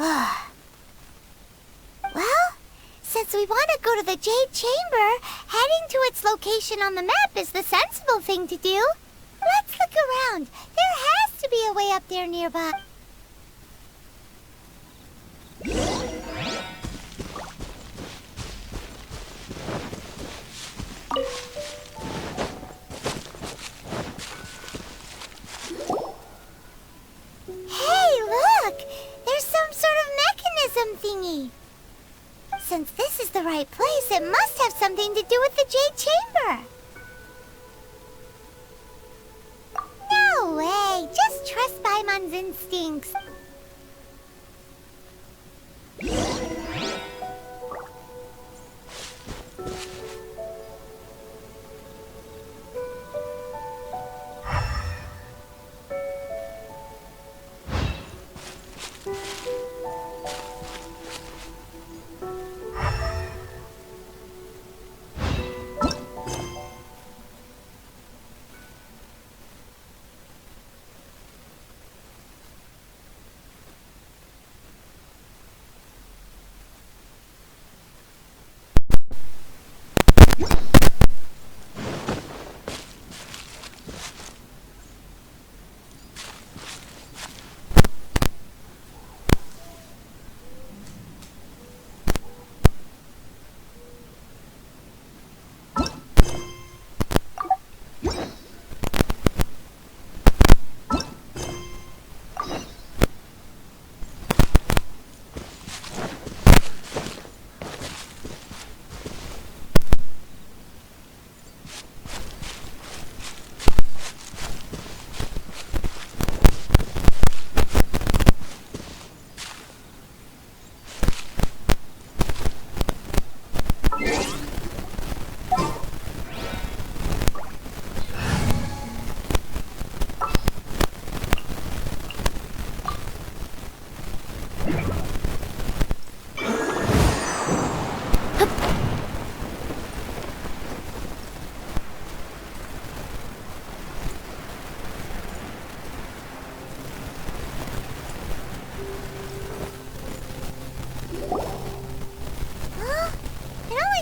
Well, since we want to go to the Jade Chamber, heading to its location on the map is the sensible thing to do. Let's look around. There has to be a way up there nearby. Hey, look! There's some sort of mechanism thingy. Since this is the right place, it must have something to do with the Jade Chamber. No way! Just trust Paimon's instincts.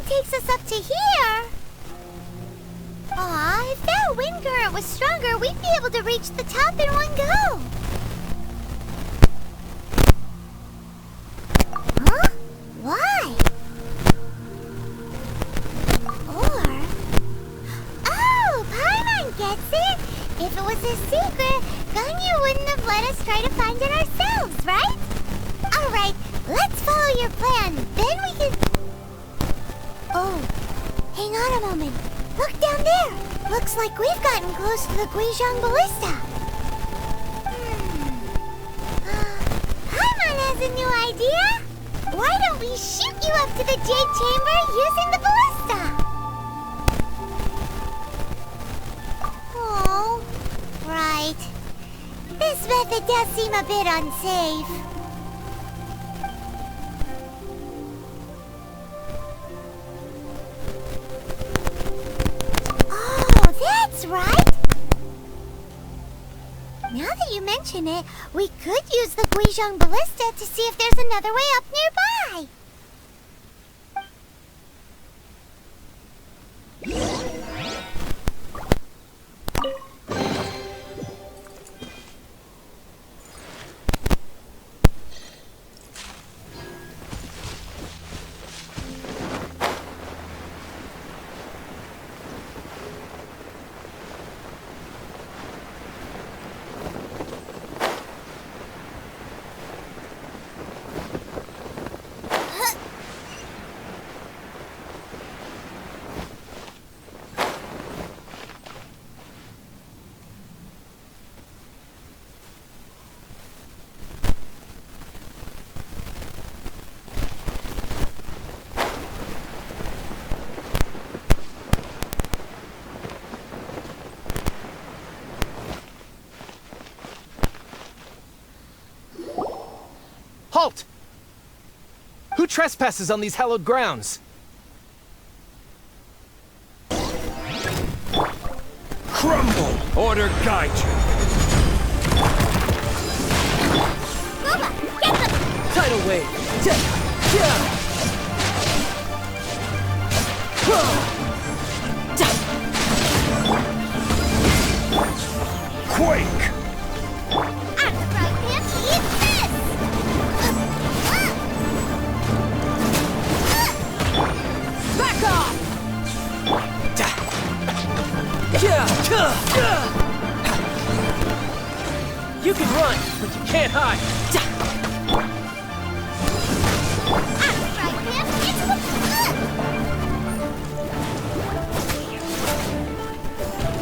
Takes us up to here. Aw, if that wind current was stronger, we'd be able to reach the top in one go. Huh? Why? Or... Oh, Paimon gets it! If it was a secret, Ganyu wouldn't have let us try to find it ourselves, right? Alright, let's follow your plan. Then we can... Oh, hang on a moment. Look down there. Looks like we've gotten close to the Guizhong Ballista. Paimon has a new idea. Why don't we shoot you up to the Jade Chamber using the ballista? Oh, right. This method does seem a bit unsafe. Right? Now that you mention it, we could use the Guizhong Ballista to see if there's another way up nearby. Halt! Who trespasses on these hallowed grounds? Crumble! Order guide you! Booba, get them! Tidal wave. Quake! I'm surprised him. Eat this! Back off! You can run, but you can't hide. I'm surprised him.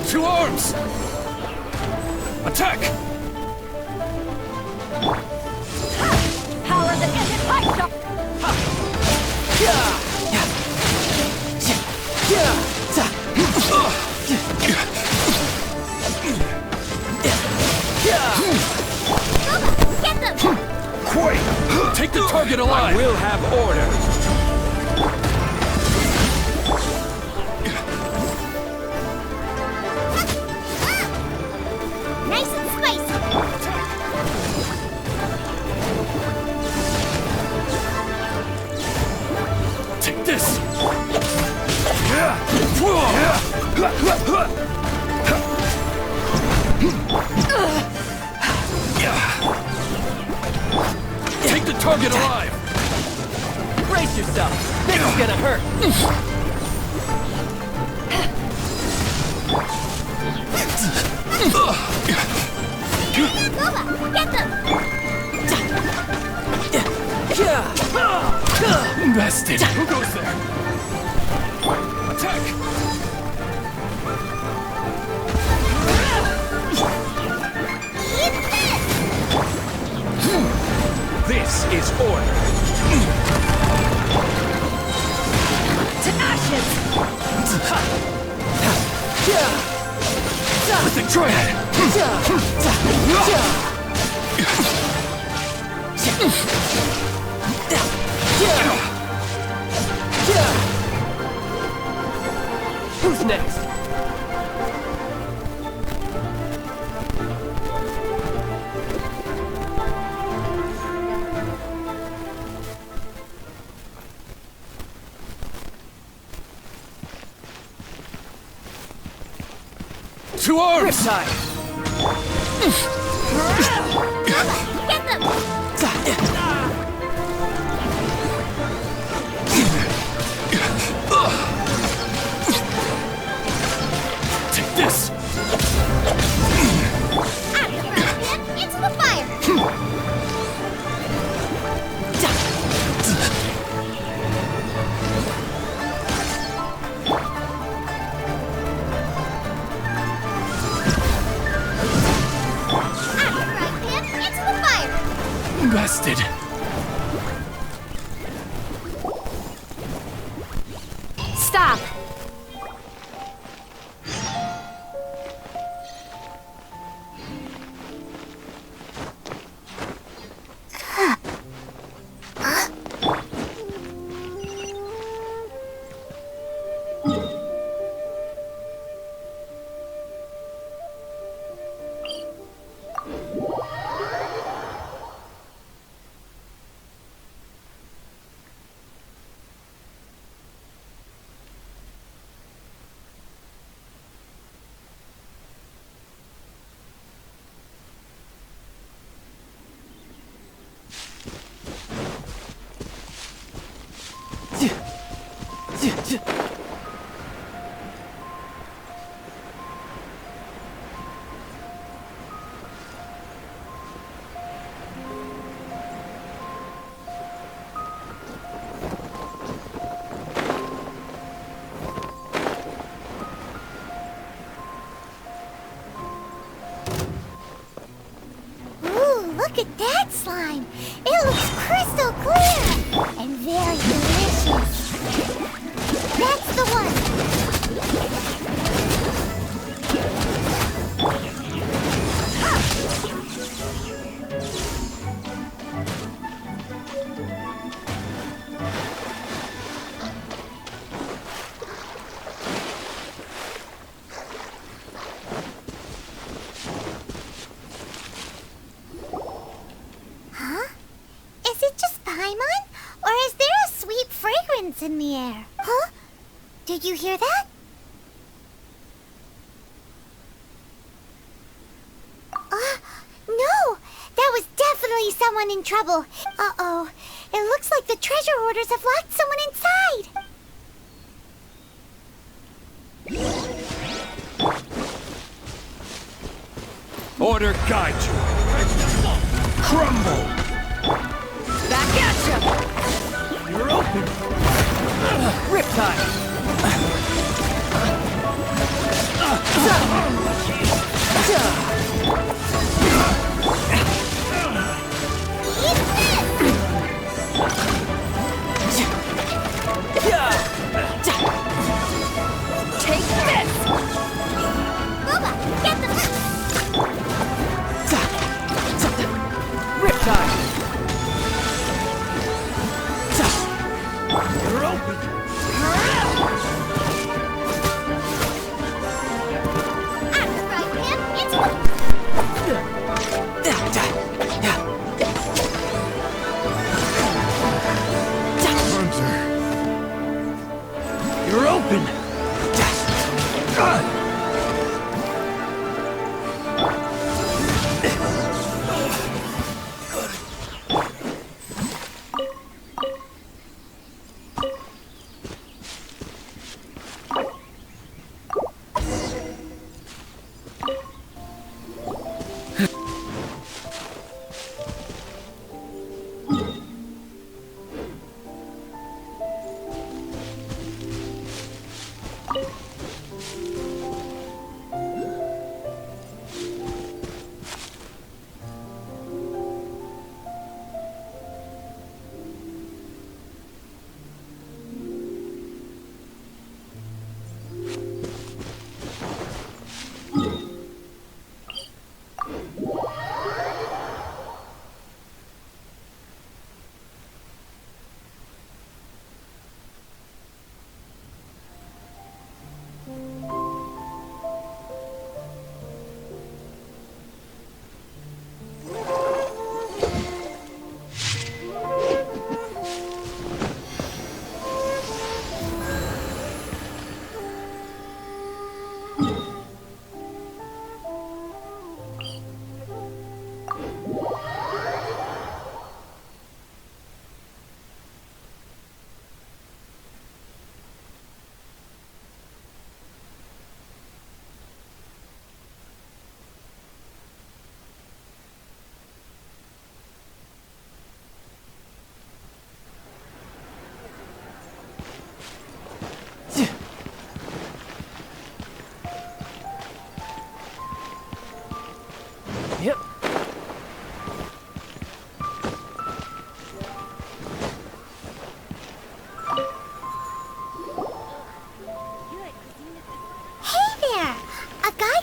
It's Two arms! Attack! power that isn't hyped up. Get them! Quake! Take the target alive! I will have order! Nice and spicy. Take this! Take the target alive! Brace yourself. This is gonna hurt. Nova, get them! Invested! Who goes there? Attack! Eat this! This is order! To ashes! With the dread! Who's next? Two arms! Riptide! Get them! Take this! I'm surprised him. Into the fire! Invested. Stop! in the air. Huh? Did you hear that? No! That was definitely someone in trouble. Uh-oh. It looks like the treasure hoarders have locked someone inside. Order guide you. Crumble. Back at ya! You're open. Riptide! Take this! Boba, get the... Riptide! You're open. I'm right, him. It's... You're open. Yep. Hey there! A guy...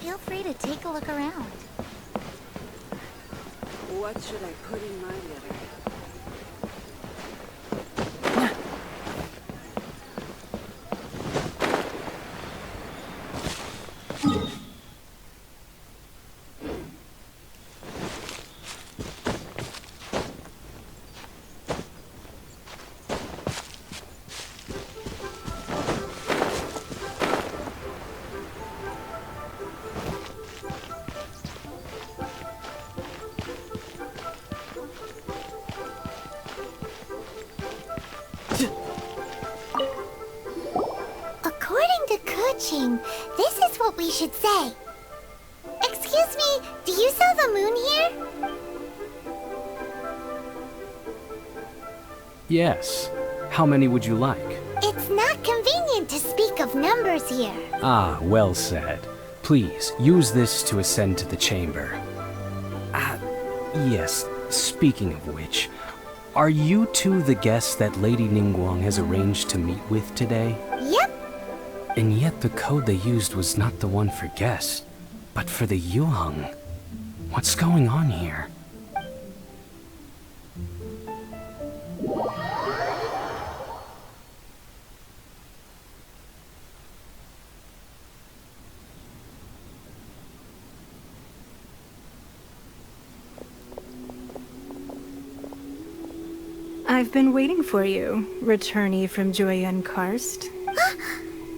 Feel free to take a look around. What should I put in my letter? According to Kuching, this is what we should say. Excuse me, do you sell the moon here? Yes. How many would you like? It's not convenient to speak of numbers here. Ah, well said. Please, use this to ascend to the chamber. Yes, speaking of which, are you two the guests that Lady Ningguang has arranged to meet with today? Yep. And yet the code they used was not the one for guests, but for the Yuheng. What's going on here? I've been waiting for you, returnee from Joyen Karst.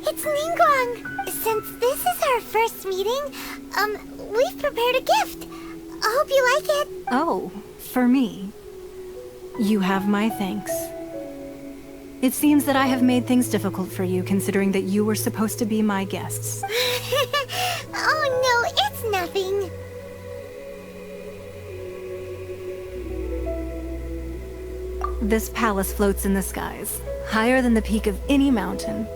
It's Ningguang! Since this is our first meeting, we've prepared a gift. I hope you like it. Oh, for me. You have my thanks. It seems that I have made things difficult for you, considering that you were supposed to be my guests. Oh no, it's nothing. This palace floats in the skies, higher than the peak of any mountain.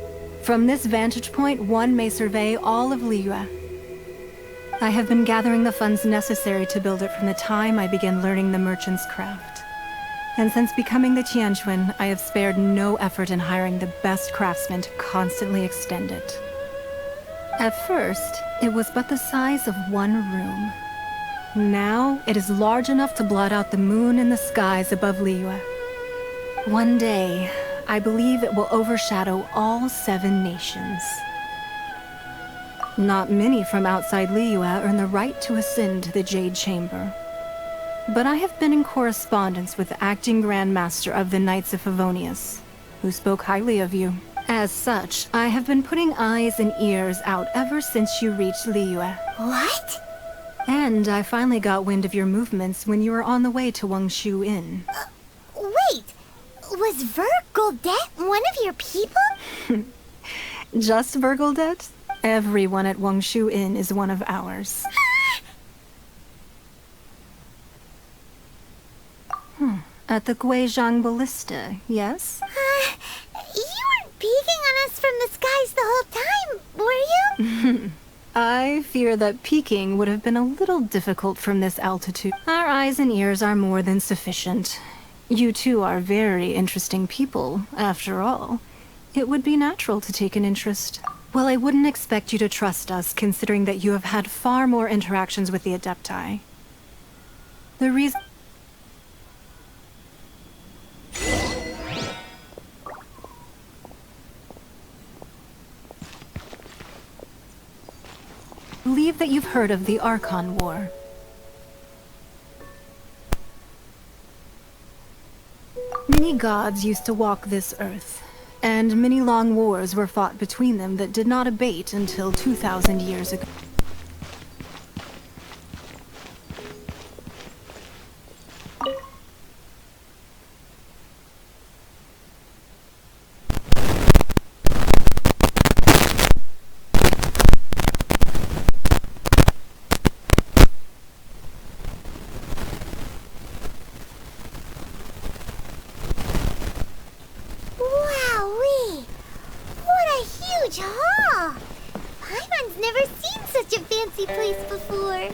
From this vantage point, one may survey all of Liyue. I have been gathering the funds necessary to build it from the time I began learning the merchant's craft. And since becoming the Tianquan, I have spared no effort in hiring the best craftsmen to constantly extend it. At first, it was but the size of one room. Now, it is large enough to blot out the moon in the skies above Liyue. One day, I believe it will overshadow all 7 nations. Not many from outside Liyue earn the right to ascend to the Jade Chamber. But I have been in correspondence with the acting Grand Master of the Knights of Favonius, who spoke highly of you. As such, I have been putting eyes and ears out ever since you reached Liyue. What? And I finally got wind of your movements when you were on the way to Wangshu Inn. Wait! Was Vergoldet one of your people? Just Vergoldet? Everyone at Wangshu Inn is one of ours. At the Guizhang Ballista, yes? You weren't peeking on us from the skies the whole time, were you? I fear that peeking would have been a little difficult from this altitude. Our eyes and ears are more than sufficient. You two are very interesting people, after all. It would be natural to take an interest. Well, I wouldn't expect you to trust us, considering that you have had far more interactions with the Adepti. The reason... believe that you've heard of the Archon War. Many gods used to walk this earth, and many long wars were fought between them that did not abate until 2,000 years ago. Wowee! What a huge hall! Paimon's never seen such a fancy place before.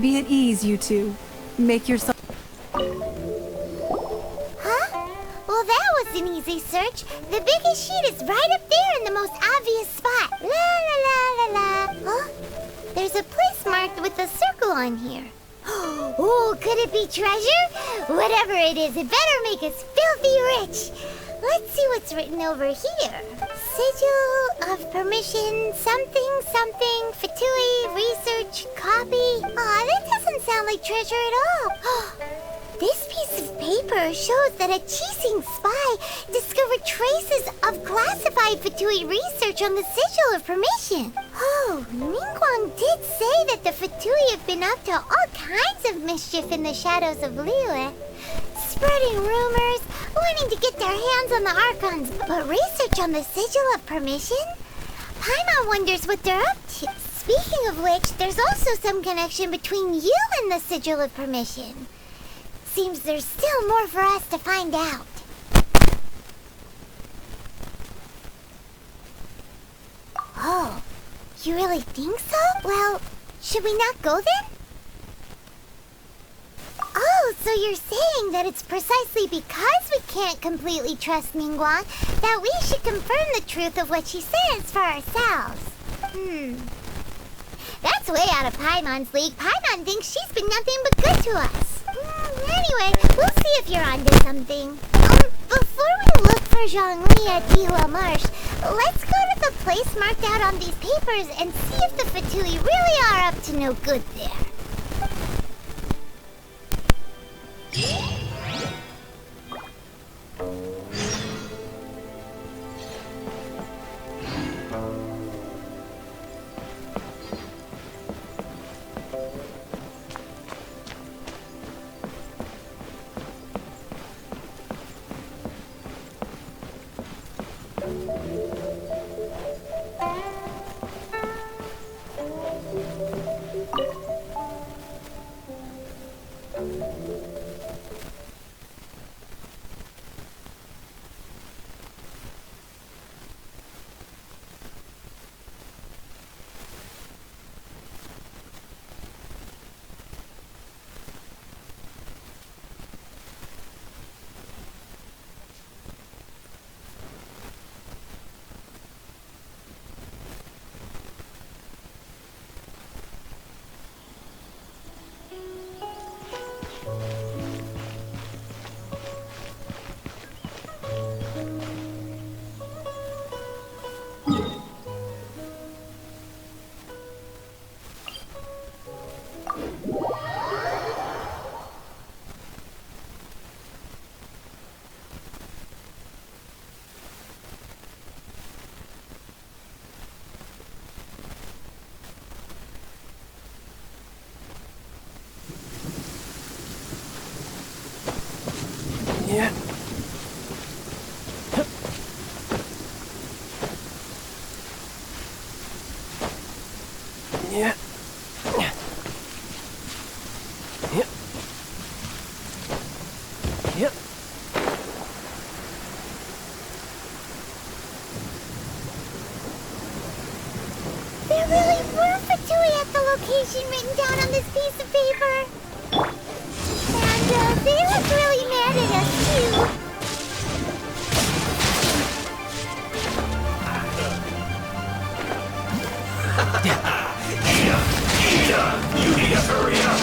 Be at ease, you two. Make yourself... Huh? Well, that was an easy search. The biggest sheet is right up there in the most obvious spot. La la la la la. Huh? There's a place marked with a circle on here. Oh, could it be treasure? Whatever it is, it better make us filthy rich. Let's see what's written over here. Sigil of permission, something, something, Fatui, research, copy. Aw, that doesn't sound like treasure at all. This piece of paper shows that a Qixing spy discovered traces of classified Fatui research on the Sigil of Permission. Oh, Ningguang did say that the Fatui have been up to all kinds of mischief in the shadows of Liyue. Spreading rumors, wanting to get their hands on the Archons, but research on the Sigil of Permission? Paimon wonders what they're up to. Speaking of which, there's also some connection between you and the Sigil of Permission. Seems there's still more for us to find out. Oh, you really think so? Well, should we not go then? Oh, so you're saying that it's precisely because we can't completely trust Ningguang that we should confirm the truth of what she says for ourselves. That's way out of Paimon's league. Paimon thinks she's been nothing but good to us. Anyway, we'll see if you're onto something. Before we look for Zhongli at Dihua Marsh, let's go to the place marked out on these papers and see if the Fatui really are up to no good there. Yeah. Yeah. Yep. Yep. There really were Fatui at the location written down on this piece of paper. And they look really mad at us, too. You need to hurry up!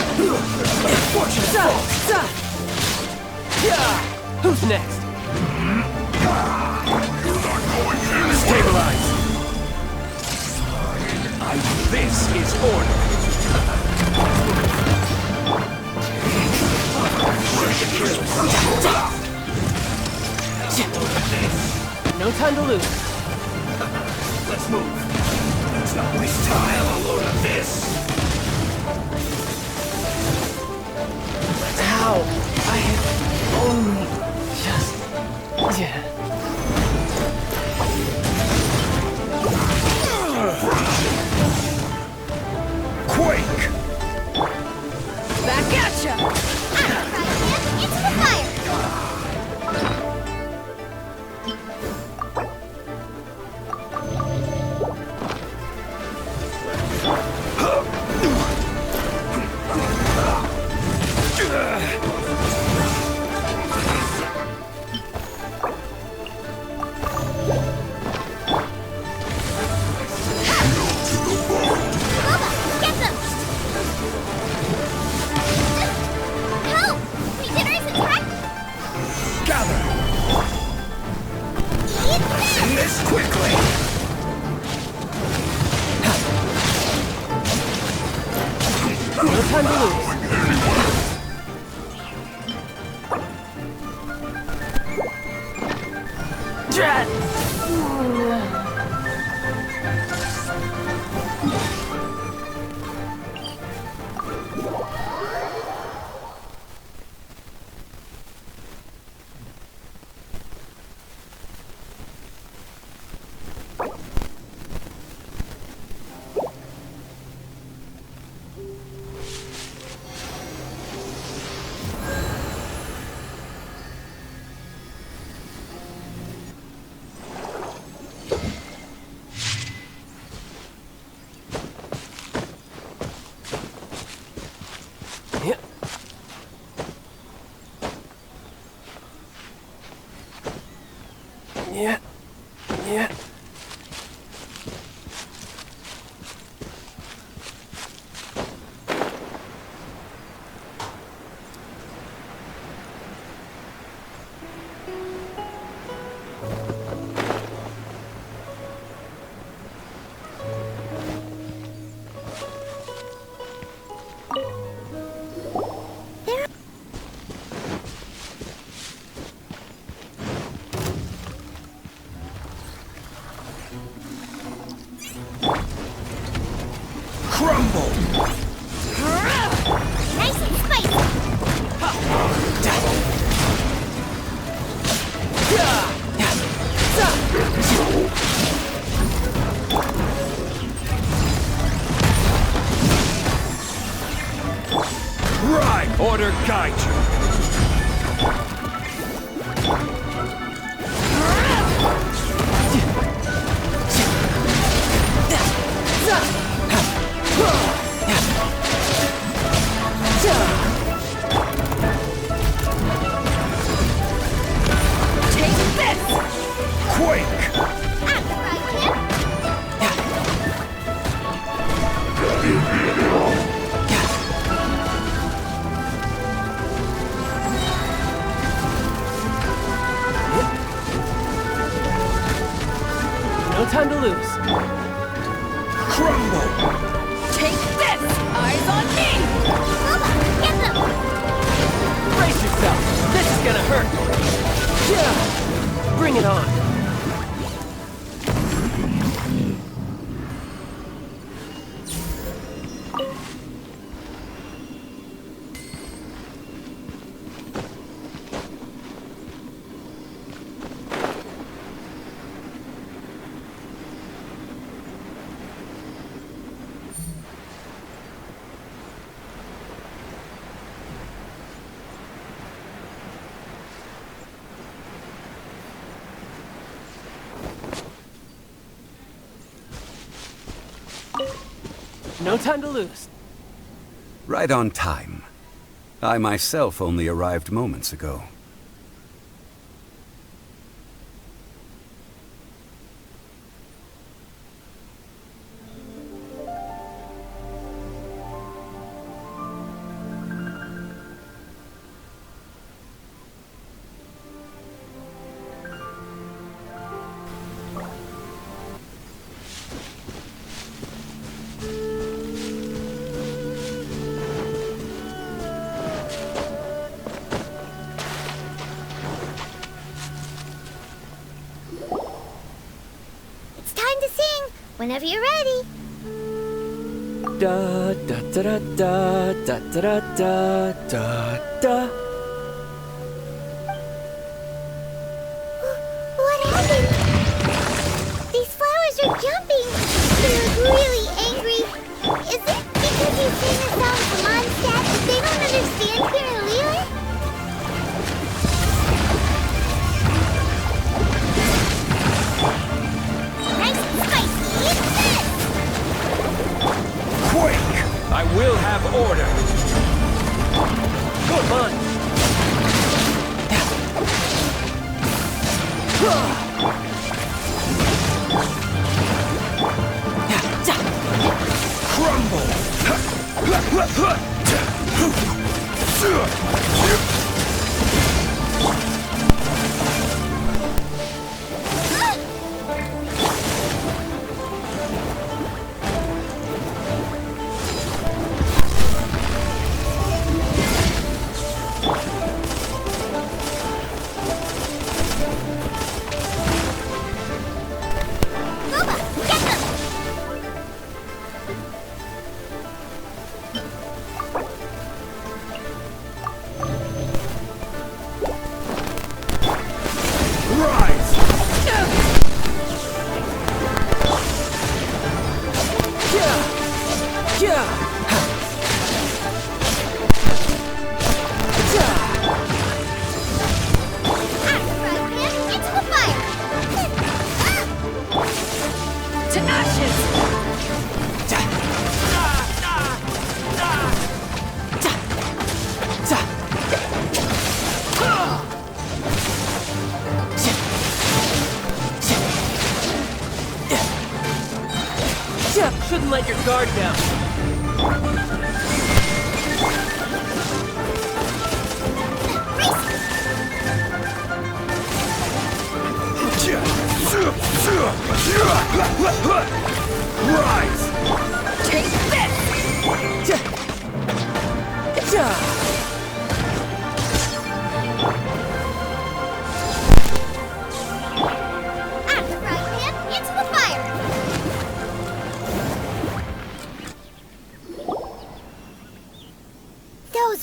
Fortune's fault! Yeah! Who's next? Stabilize! This is order! No time to lose. Let's move! Let's not waste time on a load of this! How? I had only just... Yeah. Quake! Back at ya! Into the fire! Crumble! Nice and spicy. Right! Order guide you! Quake! I'm right here. No time to lose. Crumble! Take this! Eyes on me! Booba, get them. Brace yourself. This is gonna hurt. Yeah. Bring it on. No time to lose. Right on time. I myself only arrived moments ago. It's time to sing. Whenever you're ready. Da da da da da da da da da da. What happened? These flowers are jumping. They look really angry. Is it because you sing a song for Mondstadt that they don't understand here in Liyue? Nice and spicy. Eat this! Quake! I will have order! Come on. Crumble! Booba, get them! Rise! I'm right here. Into the fire! To ashes! Shouldn't let your guard down. Rise! Take this! I'm right here. Into the fire!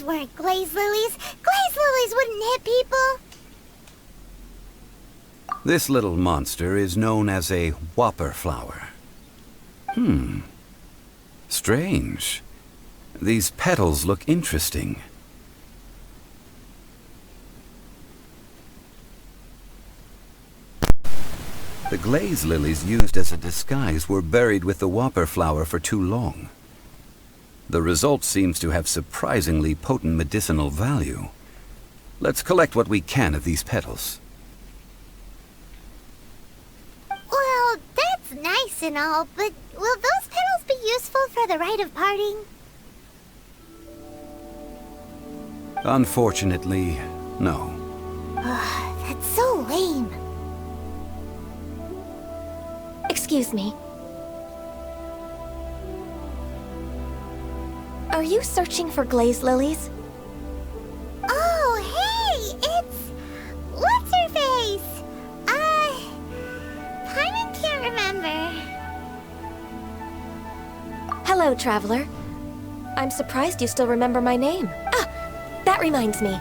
Those weren't glaze lilies. Glaze lilies wouldn't hit people. This little monster is known as a whopper flower. Strange. These petals look interesting. The glaze lilies used as a disguise were buried with the whopper flower for too long. The result seems to have surprisingly potent medicinal value. Let's collect what we can of these petals. Well, that's nice and all, but will those petals be useful for the rite of parting? Unfortunately, no. That's so lame. Excuse me. Are you searching for glaze lilies? Oh, hey! It's... What's-her-face? Paimon can't remember. Hello, traveler. I'm surprised you still remember my name. Ah, that reminds me.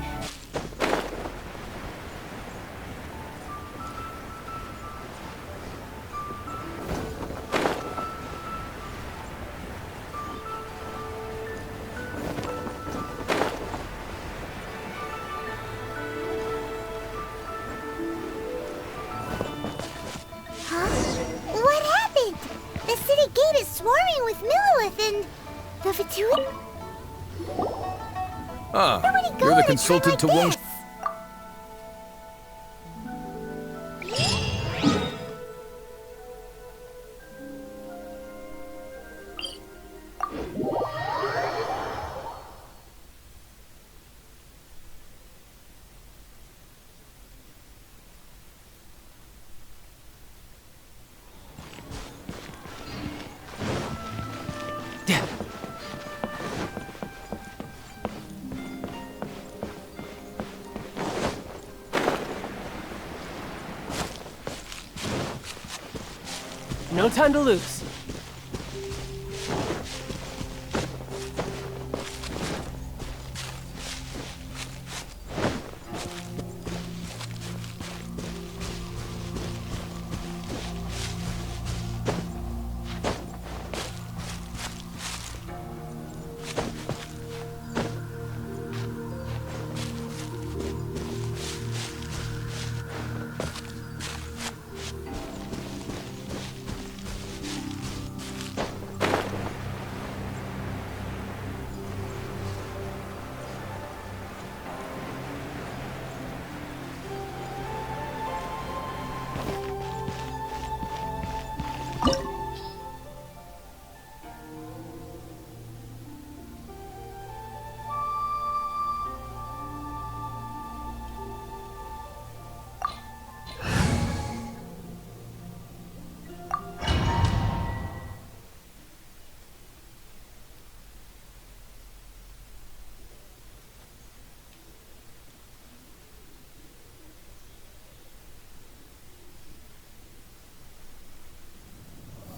What happened? The city gate is swarming with Millilith and... the Vituin? You're the consultant to Wong... No time to lose.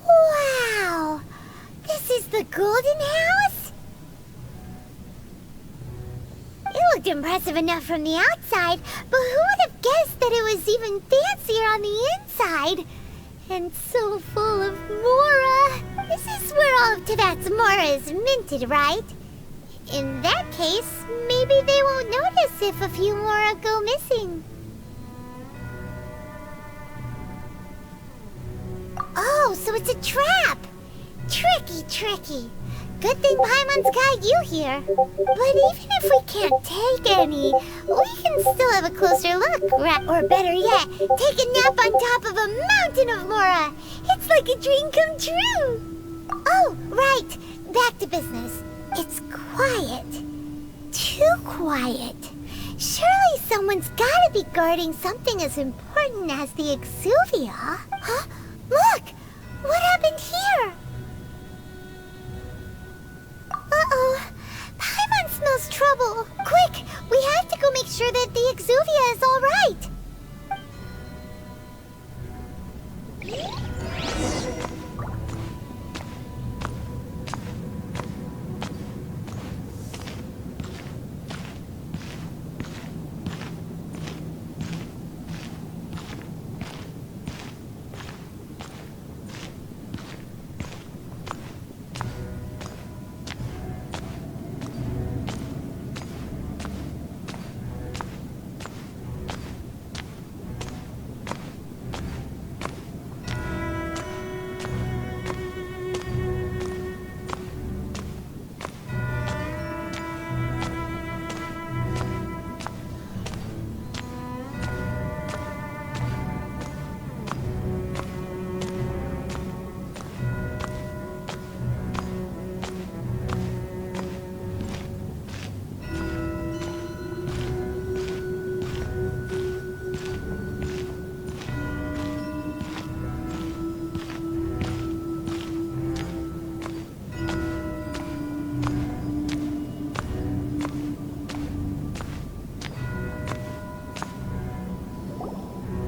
Wow! This is the Golden House? It looked impressive enough from the outside, but who would have guessed that it was even fancier on the inside? And so full of Mora. This is where all of Tibet's Mora is minted, right? In that case, maybe they won't notice if a few Mora go missing. Oh, so it's a trap! Tricky, tricky. Good thing Paimon's got you here. But even if we can't take any, we can still have a closer look. Or better yet, take a nap on top of a mountain of Mora. It's like a dream come true. Oh, right. Back to business. It's quiet. Too quiet. Surely someone's gotta be guarding something as important as the Exuvia. Huh? Look! What happened here? Uh-oh. Paimon smells trouble. Quick! We have to go make sure that the Exuvia is all right.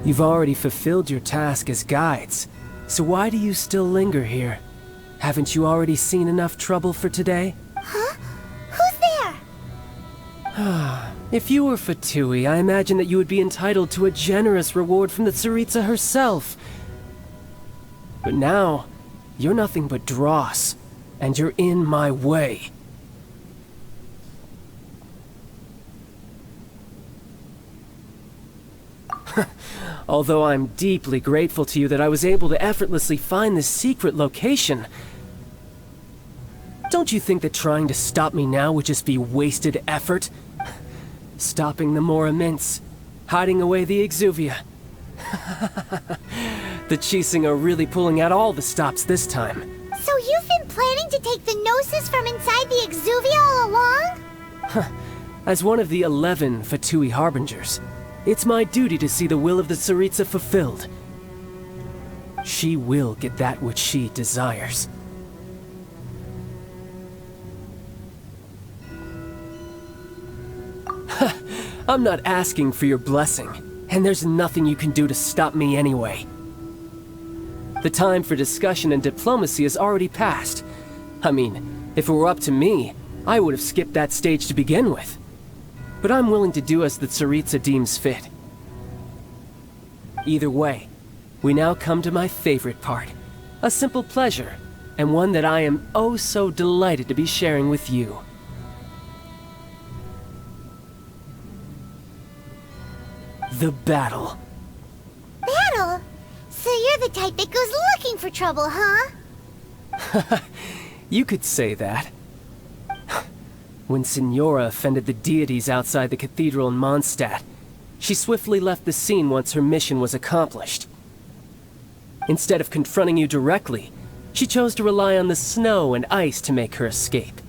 You've already fulfilled your task as guides, so why do you still linger here? Haven't you already seen enough trouble for today? Huh? Who's there? If you were Fatui, I imagine that you would be entitled to a generous reward from the Tsaritsa herself. But now, you're nothing but dross, and you're in my way. Although I'm deeply grateful to you that I was able to effortlessly find this secret location, don't you think that trying to stop me now would just be wasted effort? Stopping the more immense, hiding away the Exuvia. The Chising are really pulling out all the stops this time. So you've been planning to take the Gnosis from inside the Exuvia all along? As one of the 11 Fatui Harbingers, it's my duty to see the will of the Tsaritsa fulfilled. She will get that which she desires. I'm not asking for your blessing, and there's nothing you can do to stop me anyway. The time for discussion and diplomacy has already passed. I mean, if it were up to me, I would have skipped that stage to begin with. But I'm willing to do as the Tsaritsa deems fit. Either way, we now come to my favorite part. A simple pleasure, and one that I am oh so delighted to be sharing with you. The battle. Battle? So you're the type that goes looking for trouble, huh? You could say that. When Signora offended the deities outside the cathedral in Mondstadt, she swiftly left the scene once her mission was accomplished. Instead of confronting you directly, she chose to rely on the snow and ice to make her escape.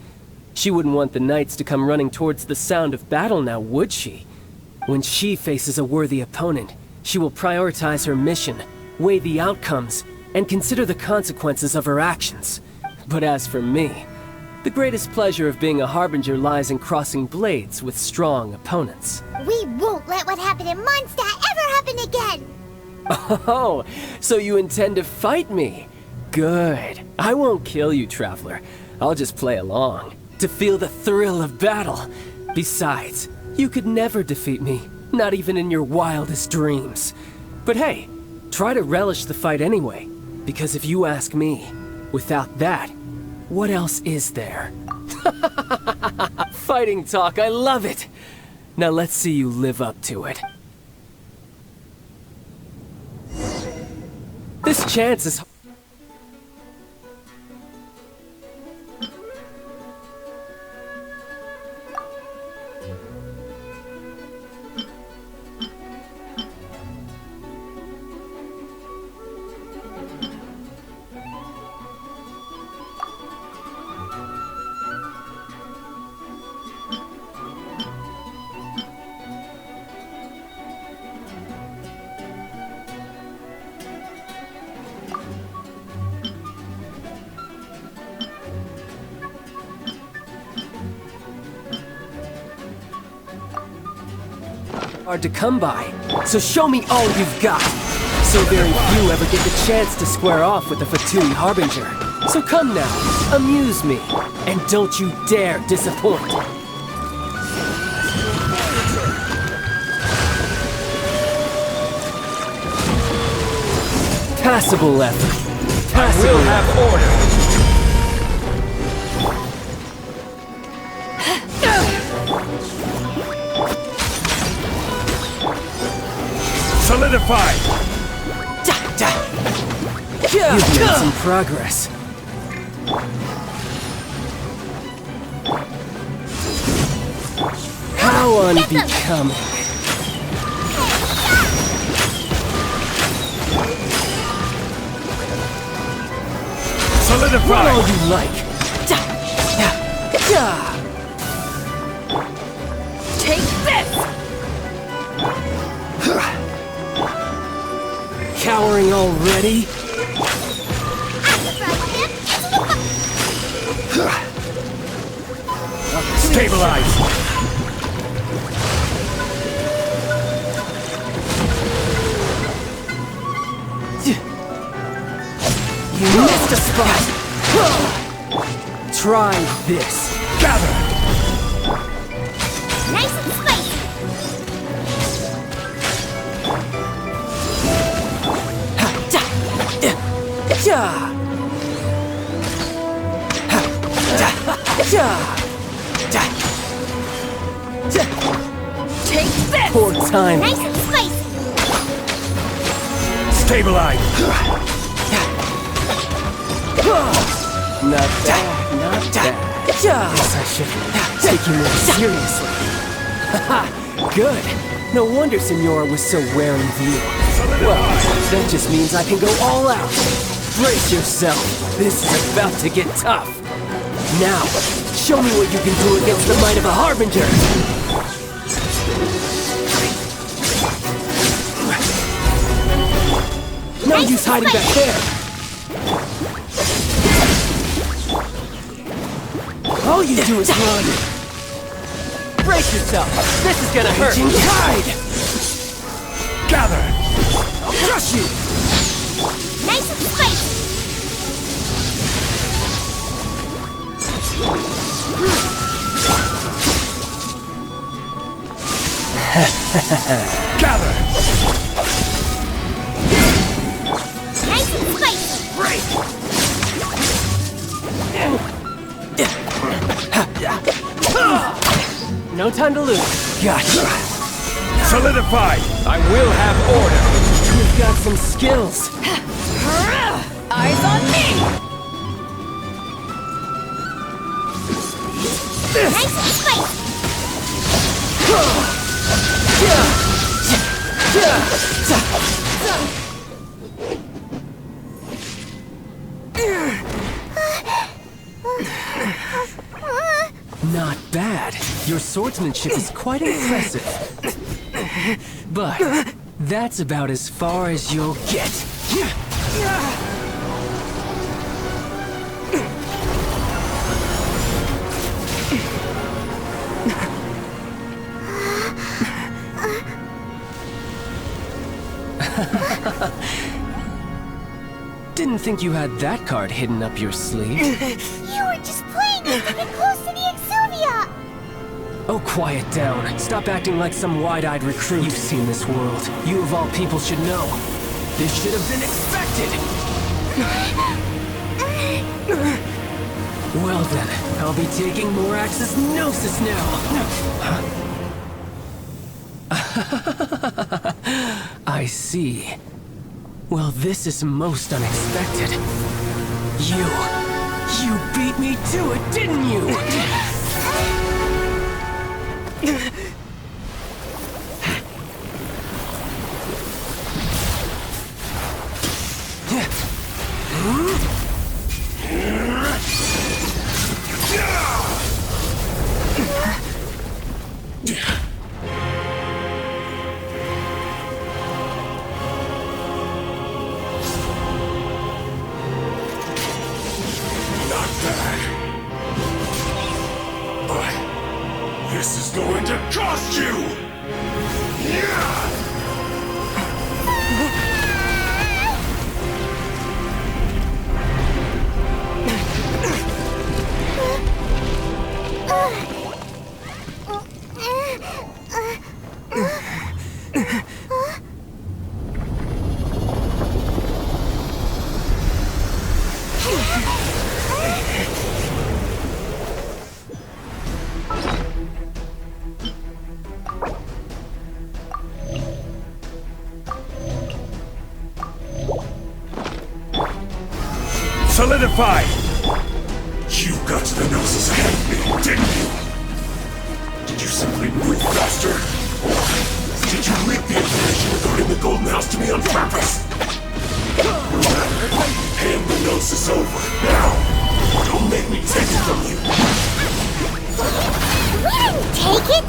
She wouldn't want the knights to come running towards the sound of battle now, would she? When she faces a worthy opponent, she will prioritize her mission, weigh the outcomes, and consider the consequences of her actions. But as for me, the greatest pleasure of being a Harbinger lies in crossing blades with strong opponents. We won't let what happened in Mondstadt ever happen again! Oh, so you intend to fight me? Good. I won't kill you, Traveler. I'll just play along, to feel the thrill of battle. Besides, you could never defeat me, not even in your wildest dreams. But hey, try to relish the fight anyway, because if you ask me, without that, what else is there? Fighting talk, I love it! Now let's see you live up to it. This chance is... hard to come by, so show me all you've got. So very few ever get the chance to square off with the Fatui Harbinger. So come now, amuse me, and don't you dare disappoint. Passable effort. Passable. I will have order. Solidified! You've made some progress. How unbecoming. Solidified! What all you like. Take this! Cowering already? Stabilize! You missed a spot! Try this. Gather! Nice and spicy. Yeah! Take this! Poor time. Nice and spicy. Stabilize! Not bad, not bad. Guess I should take you more seriously. Good. No wonder Senora was so rare in view. Well, that just means I can go all out. Brace yourself. This is about to get tough. Now, show me what you can do against the might of a Harbinger. No use hiding back there. All you do is run. Brace yourself. This is gonna hurt. Tide. Gather! I'll crush you. Nice and spicy. Gather! Nice and spicy. Break! No time to lose. Gotcha. Solidify! I will have order! You've got some skills. Eyes on me! Nice and spicy. Not bad. Your swordsmanship is quite impressive. But that's about as far as you'll get. Didn't think you had that card hidden up your sleeve. You were just playing it to get close to the Exuvia. Oh, quiet down. Stop acting like some wide-eyed recruit. You've seen this world. You of all people should know. This should have been expected. Well then, I'll be taking Morax's Gnosis now. I see. Well, this is most unexpected. You beat me to it, didn't you? Not bad. But this is going to cost you! Yeah! Solidify! You got to the Gnosis ahead of me, didn't you? Did you simply move faster? Did you leak the information regarding the Golden House to me on purpose? Hand the Gnosis over, now! Don't make me take it from you! We didn't take it.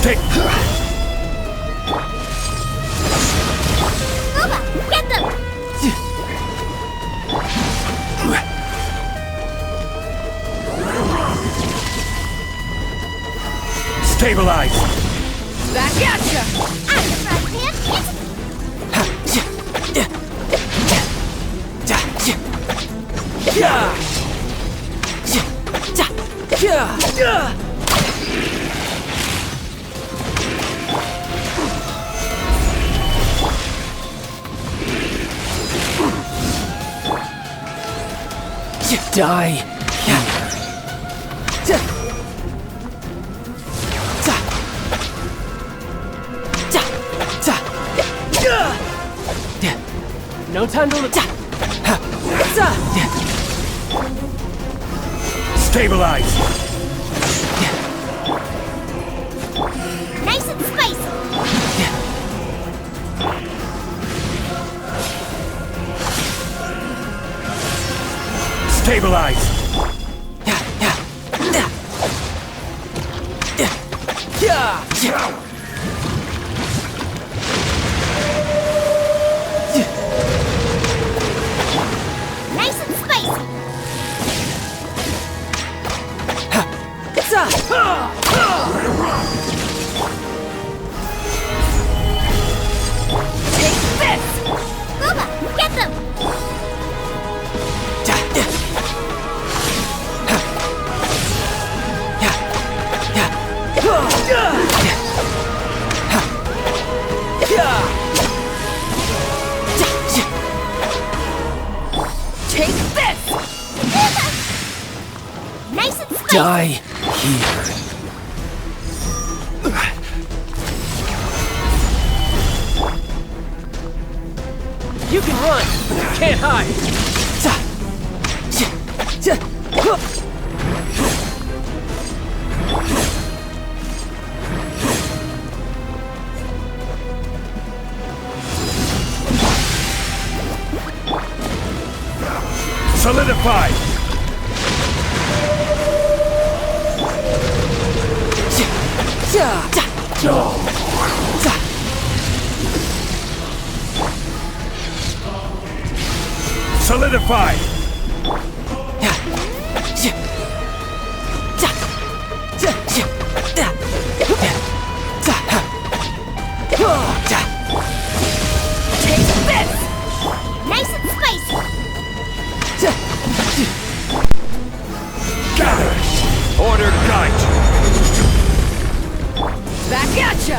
Stay! Nova, get them. Stabilize! Back at ya! I'm the front man. Die. No time to look. Stabilize! Nice and spicy. Stabilize! Nice and spicy. Take this! Booba, get them. Take this! Nice and spicy. Die here. You can run, but you can't hide. Solidify! Solidify! Take this! Nice and spicy. Gather! Order guide! Back at ya!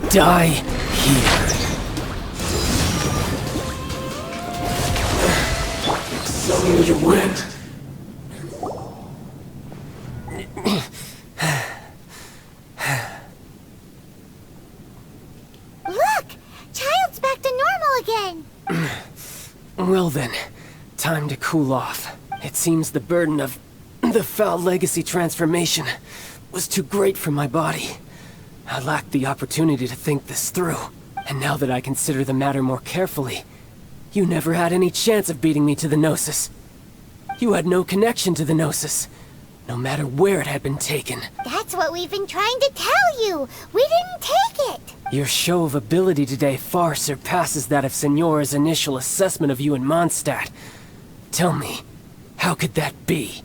Die here. So you went. Look! Child's back to normal again. Well then, time to cool off. It seems the burden of the foul legacy transformation was too great for my body. I lacked the opportunity to think this through. And now that I consider the matter more carefully, you never had any chance of beating me to the Gnosis. You had no connection to the Gnosis, no matter where it had been taken. That's what we've been trying to tell you. We didn't take it. Your show of ability today far surpasses that of Signora's initial assessment of you in Mondstadt. Tell me, how could that be?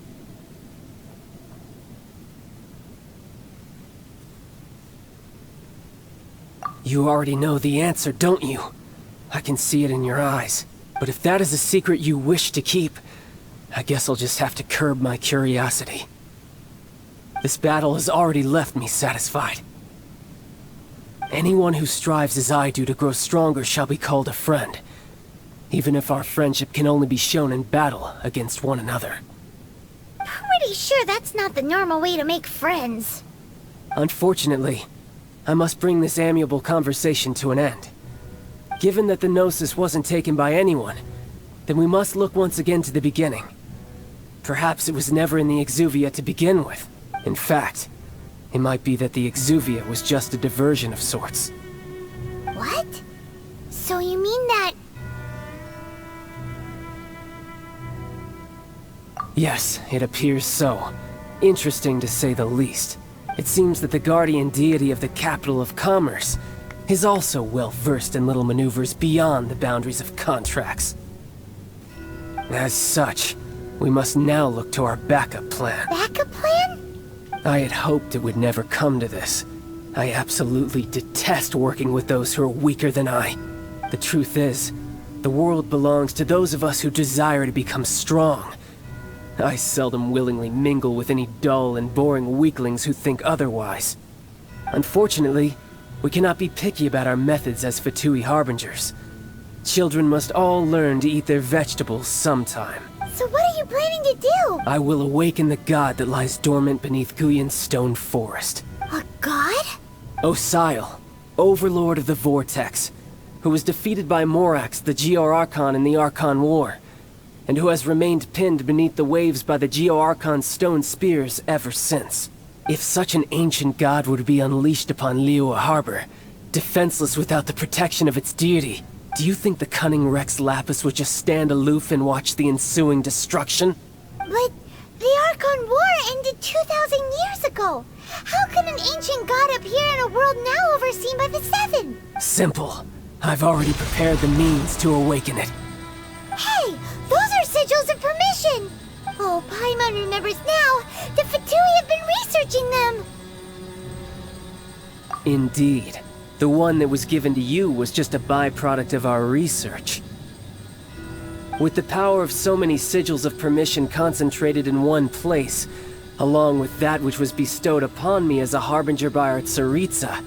You already know the answer, don't you? I can see it in your eyes. But if that is a secret you wish to keep, I guess I'll just have to curb my curiosity. This battle has already left me satisfied. Anyone who strives as I do to grow stronger shall be called a friend, even if our friendship can only be shown in battle against one another. Pretty sure that's not the normal way to make friends. Unfortunately, I must bring this amiable conversation to an end. Given that the Gnosis wasn't taken by anyone, then we must look once again to the beginning. Perhaps it was never in the Exuvia to begin with. In fact, it might be that the Exuvia was just a diversion of sorts. What? So you mean that... Yes, it appears so. Interesting to say the least. It seems that the guardian deity of the capital of commerce is also well versed in little maneuvers beyond the boundaries of contracts. As such, We must now look to our backup plan. Backup plan? I had hoped it would never come to this. I absolutely detest working with those who are weaker than I. The truth is, the world belongs to those of us who desire to become strong. I seldom willingly mingle with any dull and boring weaklings who think otherwise. Unfortunately, we cannot be picky about our methods as Fatui Harbingers. Children must all learn to eat their vegetables sometime. So what are you planning to do? I will awaken the god that lies dormant beneath Guyon's stone forest. A god? Osial, overlord of the Vortex, who was defeated by Morax, the Geo-Archon in the Archon War, and who has remained pinned beneath the waves by the Geo-Archon's stone spears ever since. If such an ancient god were to be unleashed upon Liyue Harbor, defenseless without the protection of its deity, do you think the cunning Rex Lapis would just stand aloof and watch the ensuing destruction? But the Archon War ended 2,000 years ago. How could an ancient god appear in a world now overseen by the Seven? Simple. I've already prepared the means to awaken it. Hey, those are sigils of permission! Oh, Paimon remembers now. The Fatui have been researching them. Indeed. The one that was given to you was just a byproduct of our research. With the power of so many sigils of permission concentrated in one place, along with that which was bestowed upon me as a harbinger by our Tsaritsa,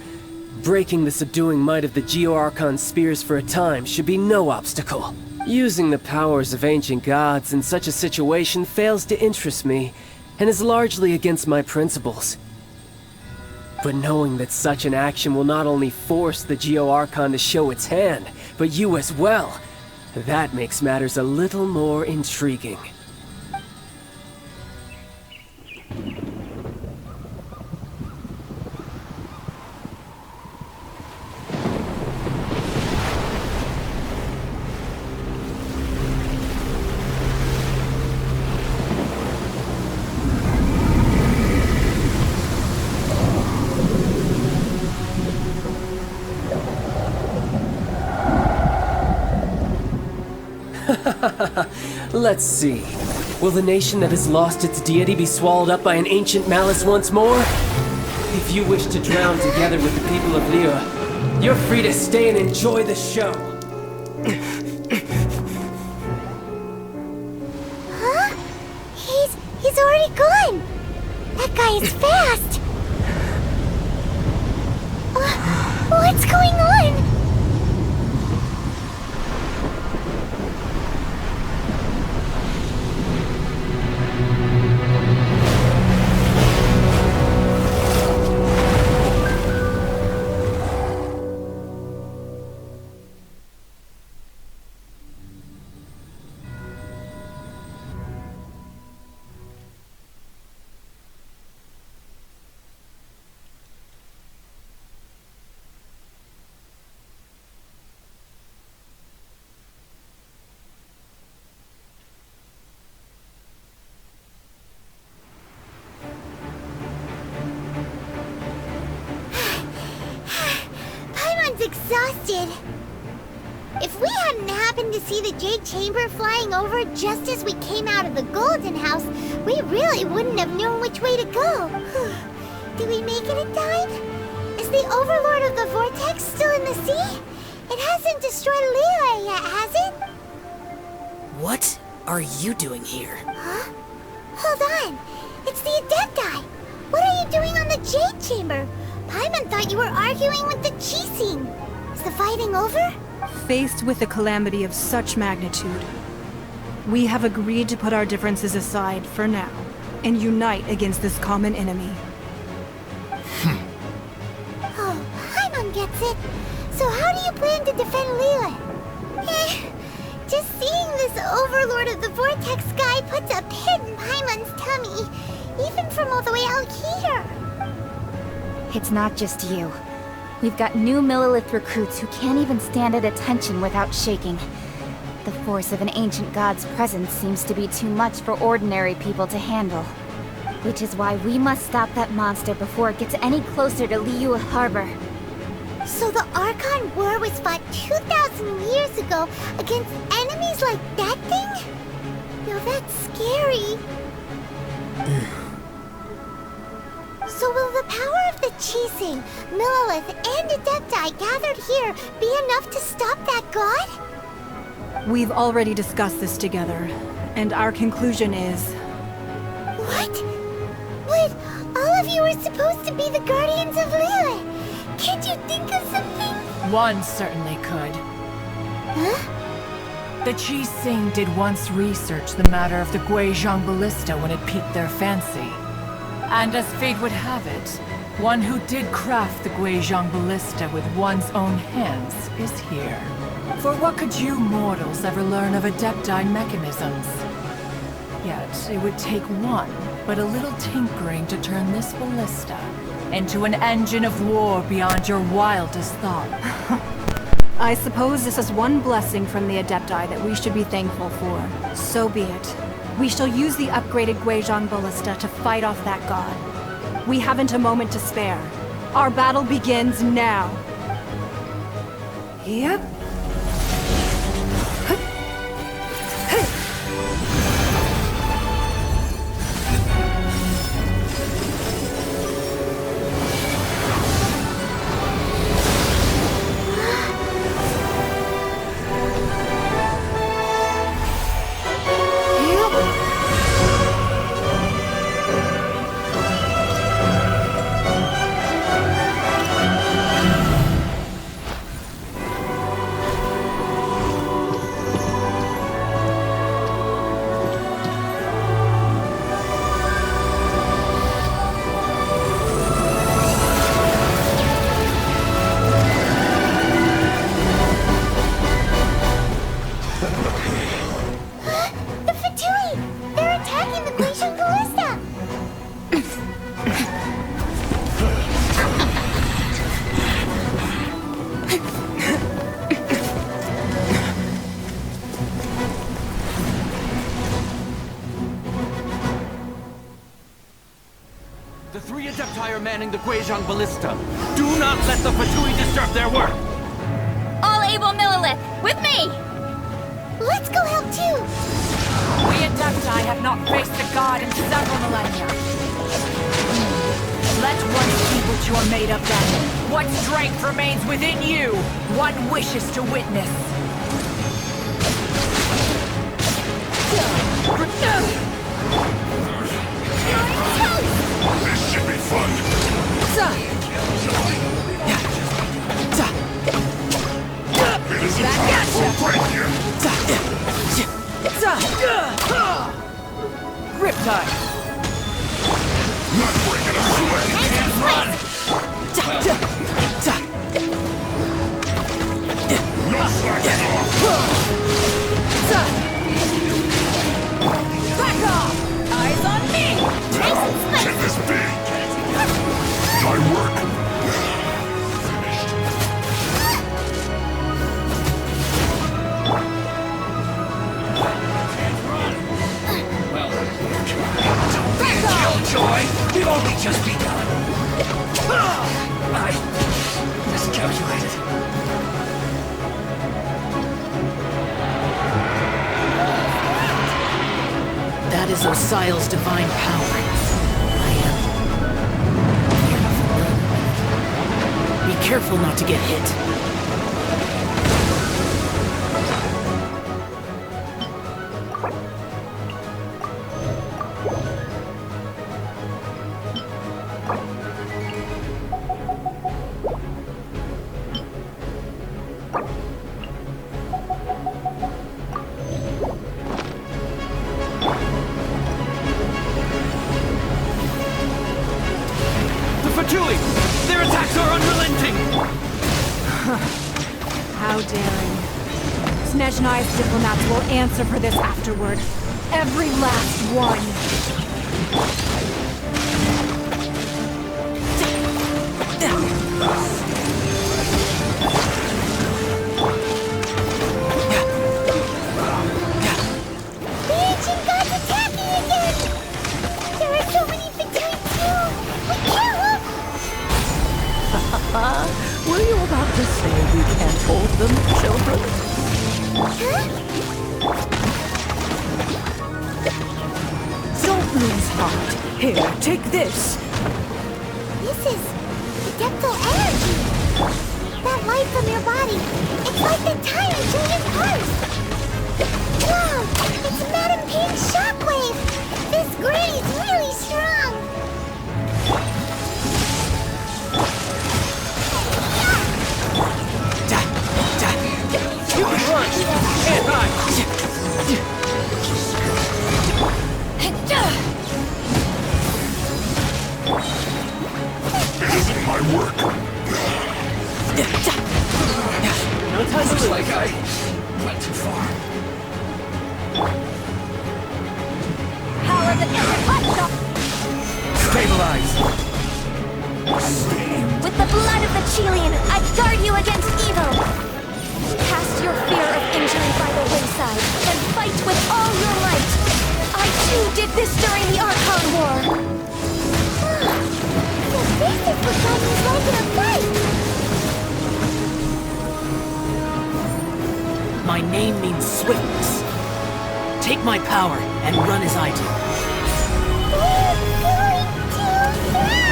breaking the subduing might of the Geo-Archon spears for a time should be no obstacle. Using the powers of ancient gods in such a situation fails to interest me, and is largely against my principles. But knowing that such an action will not only force the Geo-Archon to show its hand, but you as well, that makes matters a little more intriguing. Let's see. Will the nation that has lost its deity be swallowed up by an ancient malice once more? If you wish to drown together with the people of Liyue, you're free to stay and enjoy the show. Huh? He's already gone. That guy is fast. What's going on? Exhausted. If we hadn't happened to see the Jade Chamber flying over just as we came out of the Golden House, we really wouldn't have known which way to go. Did we make it in time? Is the Overlord of the Vortex still in the sea? It hasn't destroyed Liyue yet, has it? What are you doing here? Huh? Hold on. It's the Adepti. What are you doing on the Jade Chamber? Paimon thought you were arguing with the Chising. Is the fighting over? Faced with a calamity of such magnitude, we have agreed to put our differences aside for now and unite against this common enemy. Oh, Paimon gets it. So how do you plan to defend Liyue? Just seeing this Overlord of the Vortex guy puts a pit in Paimon's tummy, even from all the way out here. It's not just you. We've got new Millilith recruits who can't even stand at attention without shaking. The force of an ancient god's presence seems to be too much for ordinary people to handle. Which is why we must stop that monster before it gets any closer to Liyue Harbor. So the Archon War was fought 2,000 years ago against enemies like that thing? Now that's scary. So will the power of the Chising, Millelith, and Adepti gathered here be enough to stop that god? We've already discussed this together, and our conclusion is... What? But all of you are supposed to be the guardians of Liyue. Can't you think of something? One certainly could. Huh? The Chising did once research the matter of the Guizhong Ballista when it piqued their fancy. And as fate would have it, one who did craft the Guizhong Ballista with one's own hands is here. For what could you mortals ever learn of Adepti mechanisms? Yet, it would take one, but a little tinkering to turn this ballista into an engine of war beyond your wildest thought. I suppose this is one blessing from the Adepti that we should be thankful for. So be it. We shall use the upgraded Guizhong Ballista to fight off that god. We haven't a moment to spare. Our battle begins now. Yep. The three Adepti are manning the Guizhong Ballista. Do not let the Fatui disturb their work! All able Millelith, with me! Let's go help too! We Adepti have not faced the god in several millennia. Let one see what you are made of then. What strength remains within you, one wishes to witness. This should be fun. It isn't time for a break yet. Riptide! Not breaking us away. Run! No slacking off. Back off! Eyes on me! Can this be? My work finished. Killjoy! We've only just begun. I miscalculated. That is Osial's divine power. I am. Be careful not to get hit. Their attacks are unrelenting! How daring. Snezhnai's diplomats will answer for this afterward. Every last one. The ancient god's attacking again! There are so many Fatui too! We can't look! Were you about to say we can't hold them, children? Huh? Lose heart. Here, take this. This is adeptal energy. That light from your body. It's like the time in Julian Curse. Wow, it's Madam Pig's shockwave. This grade's really strong. You can run! Can't hide! It isn't my work. No time to lose. Like I went too far. Power the Stabilize! With the blood of the Chilean, I guard you against evil! Cast your fear of injury by the wayside, and fight with all your might! I too did this during the Archon War! The basis for God's regular fight. My name means swiftness. Take my power and run as I do. We're going too fast.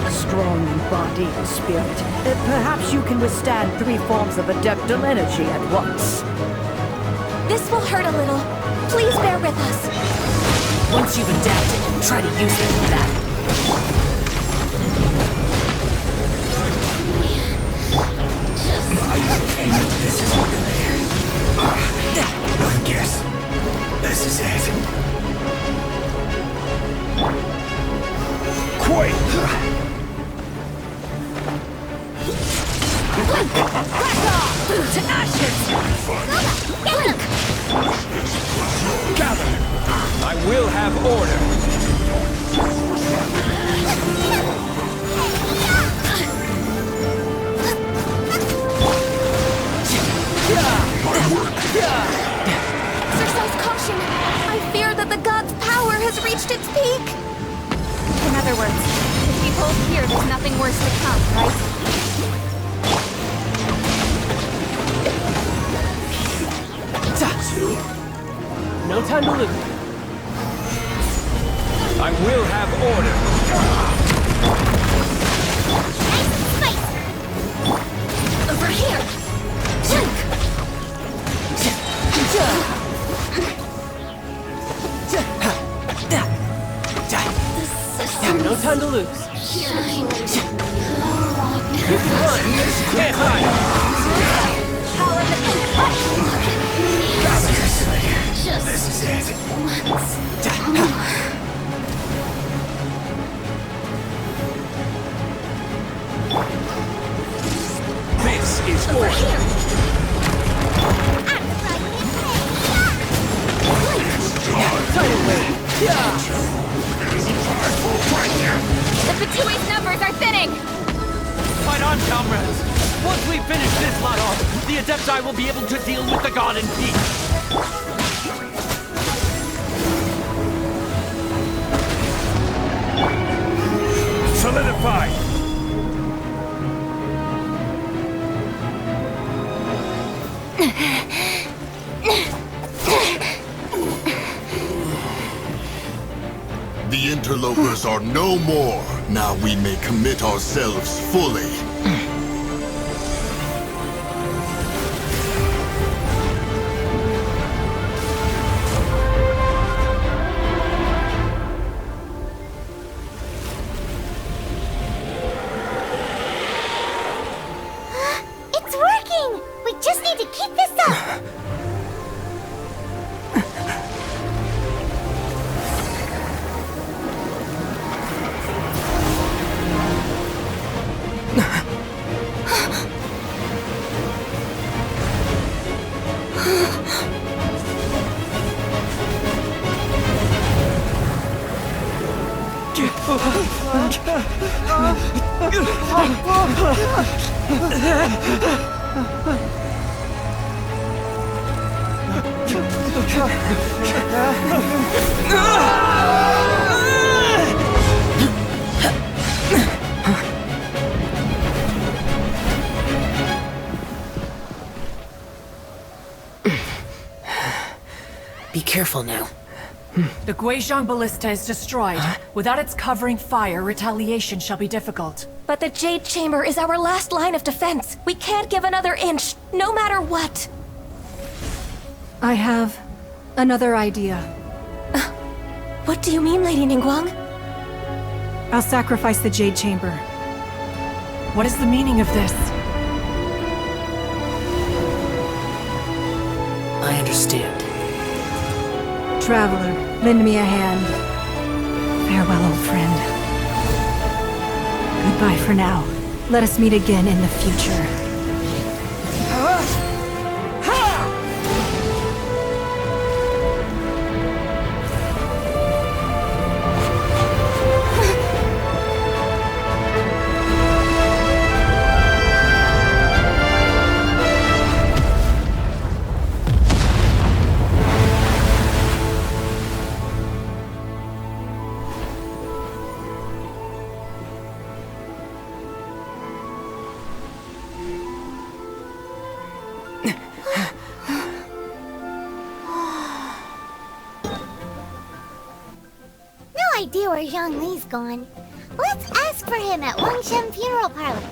Strong in body and spirit. Perhaps you can withstand 3 forms of adeptal energy at once. This will hurt a little. Please bear with us. Once you've adapted, try to use it in battle. This is I guess this is it. Quake! To ashes! Gather! I will have order! Exercise caution! I fear that the god's power has reached its peak! In other words, if we hold here, there's nothing worse to come, right? No time to lose. I will have order! Over here! No time to lose. You can run! Can't hide! Power the This is it. This is Over here! The Fatoui's numbers are thinning! Fight on, comrades! Once we finish this lot off, the Adepti will be able to deal with the god in peace! Solidify! The interlopers are no more. Now we may commit ourselves fully. It's working! We just need to keep this up! Be careful now. The Guizhong Ballista is destroyed. Without its covering fire, retaliation shall be difficult. But the Jade Chamber is our last line of defense. We can't give another inch, no matter what. I have another idea. What do you mean, Lady Ningguang? I'll sacrifice the Jade Chamber. What is the meaning of this? I understand. Traveler, lend me a hand. Farewell, old friend. Goodbye for now. Let us meet again in the future. No idea where Zhongli's gone. Let's ask for him at Wangshen Funeral Parlor.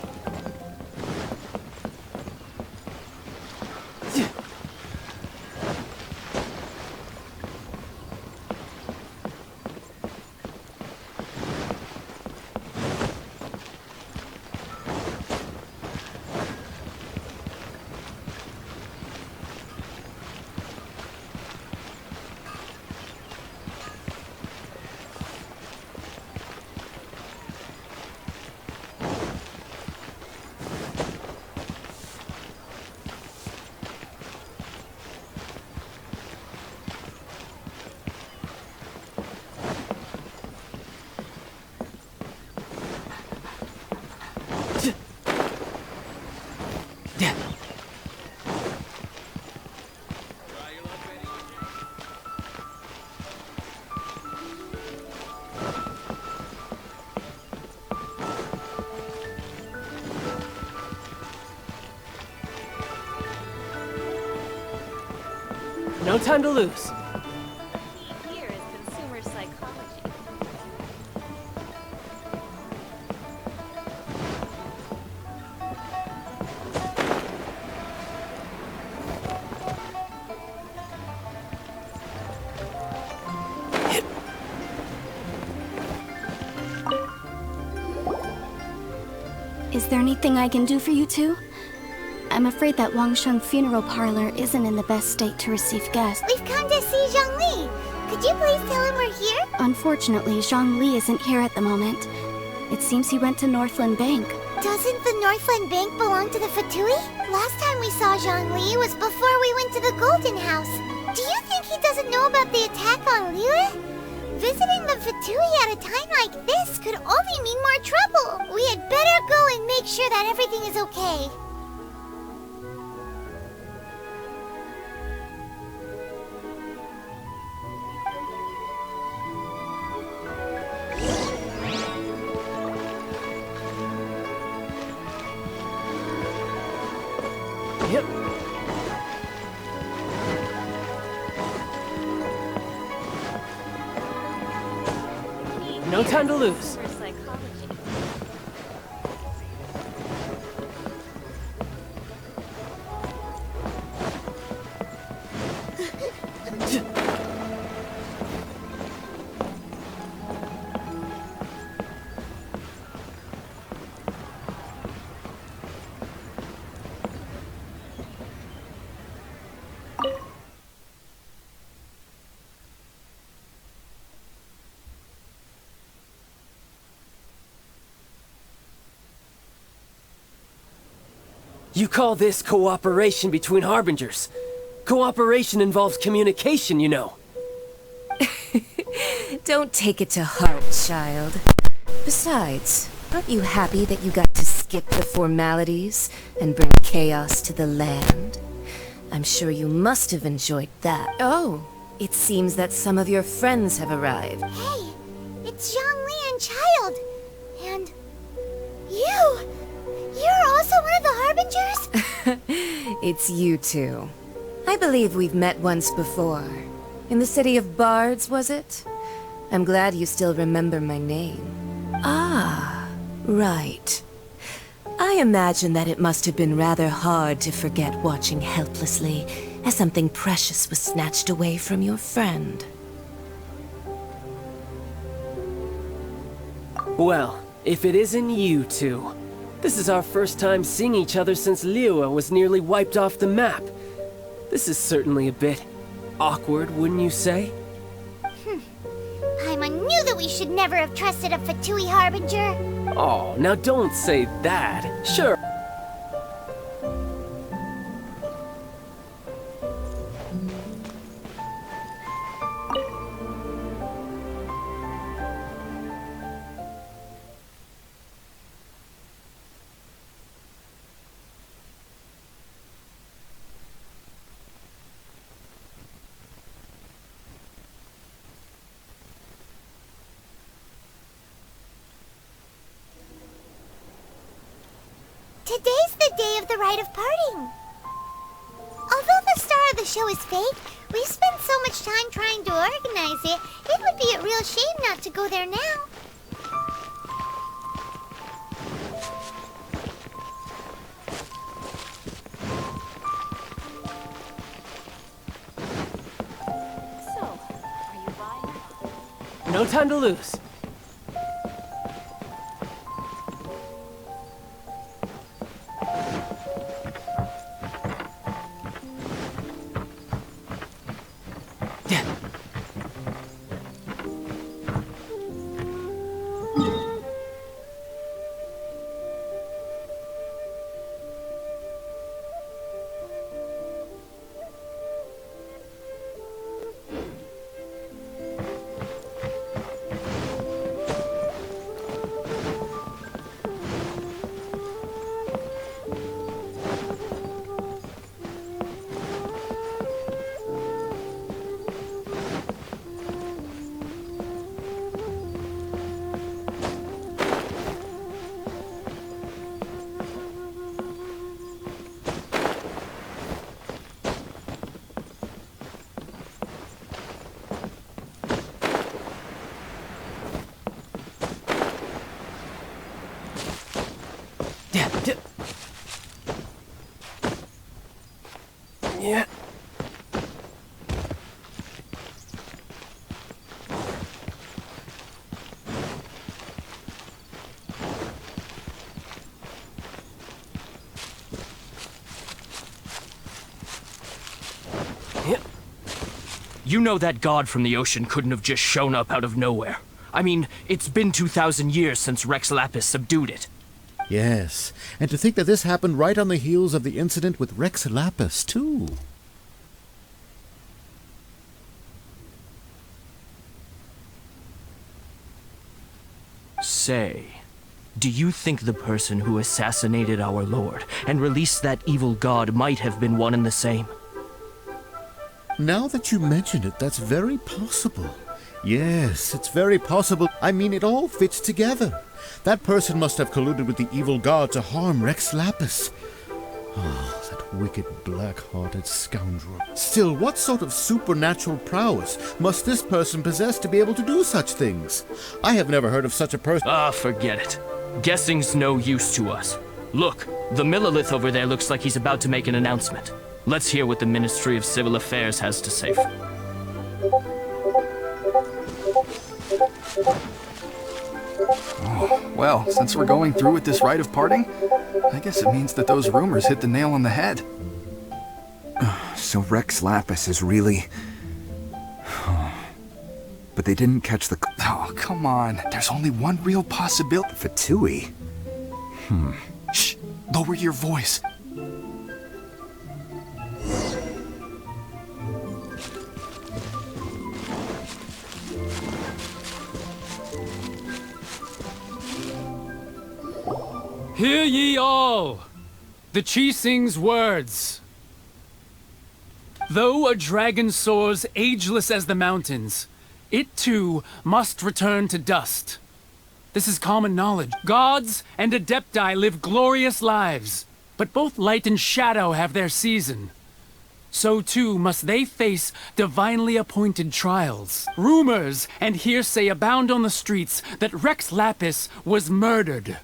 No time to lose. Here is consumer psychology. Is there anything I can do for you two? I'm afraid that Wangshen Funeral Parlor isn't in the best state to receive guests. We've come to see Zhongli. Could you please tell him we're here? Unfortunately, Zhongli isn't here at the moment. It seems he went to Northland Bank. Doesn't the Northland Bank belong to the Fatui? Last time we saw Zhongli was before we went to the Golden House. Do you think he doesn't know about the attack on Liyue? Visiting the Fatui at a time like this could only mean more trouble. We had better go and make sure that everything is okay. Yep. No time to lose. For psychology. You call this cooperation between Harbingers? Cooperation involves communication, you know. Don't take it to heart, child. Besides, Aren't you happy that you got to skip the formalities and bring chaos to the land? I'm sure you must have enjoyed that. Oh, it seems that some of your friends have arrived. Hey, it's Zhongli and Child. And you! You're also one of the Harbingers? It's you two. I believe we've met once before. In the City of Bards, was it? I'm glad you still remember my name. Ah, right. I imagine that it must have been rather hard to forget watching helplessly as something precious was snatched away from your friend. Well, if it isn't you two. This is our first time seeing each other since Liyue was nearly wiped off the map. This is certainly a bit awkward, wouldn't you say? Paimon knew that we should never have trusted a Fatui Harbinger. Oh, now don't say that. Sure. Today's the day of the rite of parting. Although the star of the show is fake, we've spent so much time trying to organize it, it would be a real shame not to go there now. So, are you buying? No time to lose. Yeah. You know that god from the ocean couldn't have just shown up out of nowhere. I mean, it's been 2,000 years since Rex Lapis subdued it. Yes, and to think that this happened right on the heels of the incident with Rex Lapis, too. Say, do you think the person who assassinated our lord and released that evil god might have been one and the same? Now that you mention it, that's very possible. Yes, it's very possible. I mean, it all fits together. That person must have colluded with the evil god to harm Rex Lapis. Oh, that wicked, black-hearted scoundrel. Still, what sort of supernatural prowess must this person possess to be able to do such things? I have never heard of such a person. Ah, forget it. Guessing's no use to us. Look, the Millilith over there looks like he's about to make an announcement. Let's hear what the Ministry of Civil Affairs has to say. Oh, well, since we're going through with this rite of parting, I guess it means that those rumors hit the nail on the head. So Rex Lapis is really... But they didn't catch the... Oh, come on. There's only one real possibility. Fatui? Shh! Lower your voice. Hear ye all, the Chising's words. Though a dragon soars ageless as the mountains, it too must return to dust. This is common knowledge. Gods and Adepti live glorious lives, but both light and shadow have their season. So too must they face divinely appointed trials. Rumors and hearsay abound on the streets that Rex Lapis was murdered.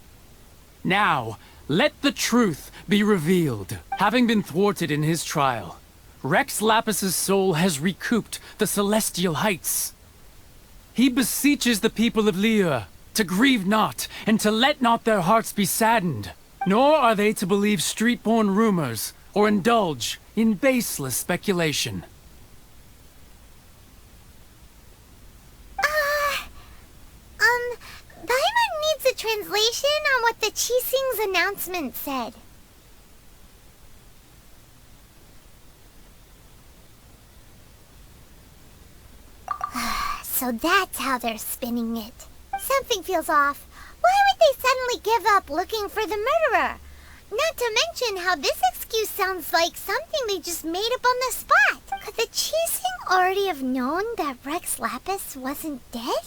Now, let the truth be revealed. Having been thwarted in his trial, Rex Lapis's soul has recouped the celestial heights. He beseeches the people of Liyue to grieve not, and to let not their hearts be saddened. Nor are they to believe street-born rumors, or indulge in baseless speculation. Paimon needs a translation on what the Chising's announcement said. So that's how they're spinning it. Something feels off. Why would they suddenly give up looking for the murderer? Not to mention how this excuse sounds like something they just made up on the spot. Could the Chising already have known that Rex Lapis wasn't dead?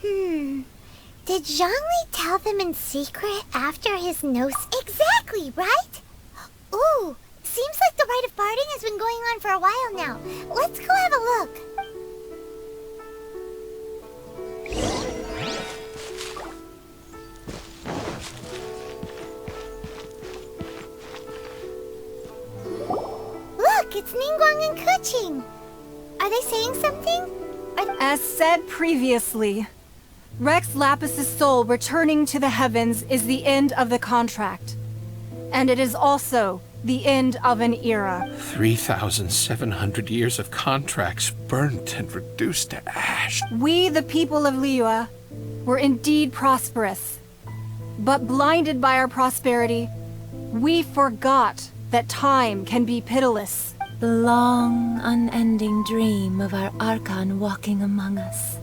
Did Zhongli tell them in secret after his nose? Exactly, right? Ooh, seems like the rite of parting has been going on for a while now. Let's go have a look. Look, it's Ningguang and Keqing. Are they saying something? As said previously, Rex Lapis's soul returning to the heavens is the end of the contract. And it is also the end of an era. 3,700 years of contracts burnt and reduced to ash. We, the people of Liyue, were indeed prosperous. But blinded by our prosperity, we forgot that time can be pitiless. The long, unending dream of our Archon walking among us.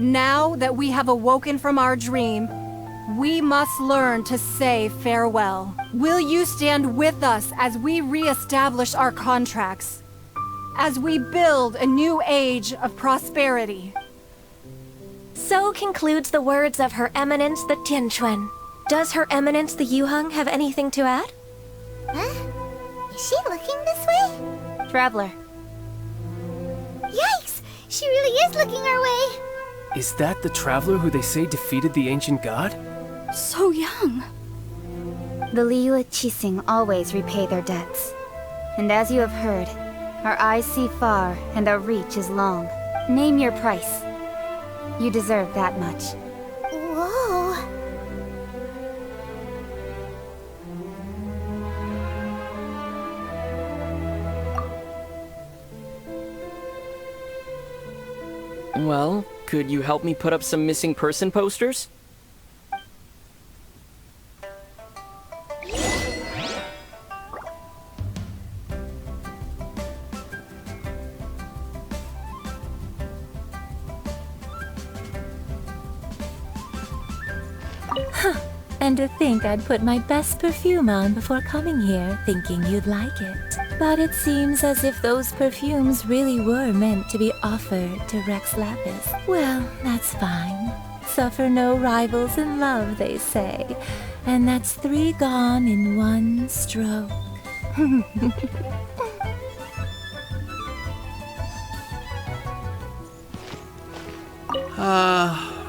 Now that we have awoken from our dream, we must learn to say farewell. Will you stand with us as we re-establish our contracts? As we build a new age of prosperity? So concludes the words of Her Eminence the Tianquan. Does Her Eminence the Yuheng have anything to add? Huh? Is she looking this way? Traveler. Yikes! She really is looking our way. Is that the traveler who they say defeated the ancient god? So young. The Liyue Chising always repay their debts. And as you have heard, our eyes see far and our reach is long. Name your price. You deserve that much. Whoa. Well, could you help me put up some missing person posters? And to think I'd put my best perfume on before coming here, thinking you'd like it. But it seems as if those perfumes really were meant to be offered to Rex Lapis. Well, that's fine. Suffer no rivals in love, they say. And that's 3 gone in 1 stroke.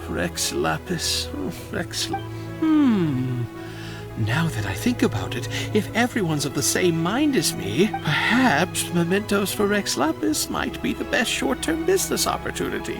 Rex Lapis. Rex... Now that I think about it, if everyone's of the same mind as me, perhaps mementos for Rex Lapis might be the best short-term business opportunity.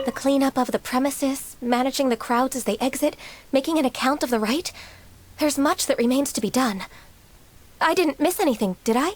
The cleanup of the premises, managing the crowds as they exit, making an account of the rite. There's much that remains to be done. I didn't miss anything, did I?